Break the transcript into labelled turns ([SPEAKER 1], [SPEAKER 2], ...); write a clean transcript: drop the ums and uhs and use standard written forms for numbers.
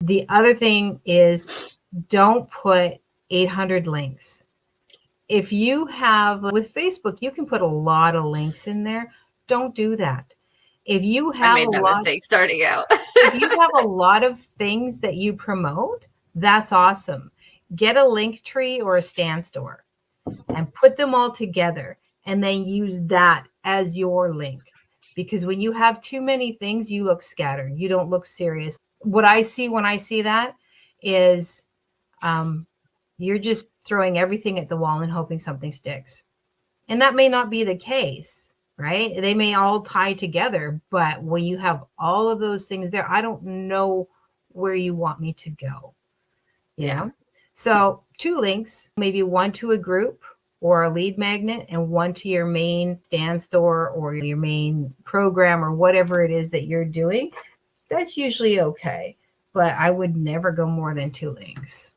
[SPEAKER 1] The other thing is, don't put 800 links. If you have, with Facebook, you can put a lot of links in there. Don't do that. If you have
[SPEAKER 2] I made that mistake starting out.
[SPEAKER 1] if you have a lot of things that you promote, that's awesome. Get a link tree or a stand store and put them all together, and then use that as your link. Because when you have too many things, you look scattered. You don't look serious. What I see when I see that is you're just throwing everything at the wall and hoping something sticks. And that may not be the case, right? They may all tie together, but when you have all of those things there, I don't know where you want me to go. Yeah. So 2 links, maybe one to a group or a lead magnet, and one to your main stand store or your main program or whatever it is that you're doing. That's usually okay, but I would never go more than 2 links.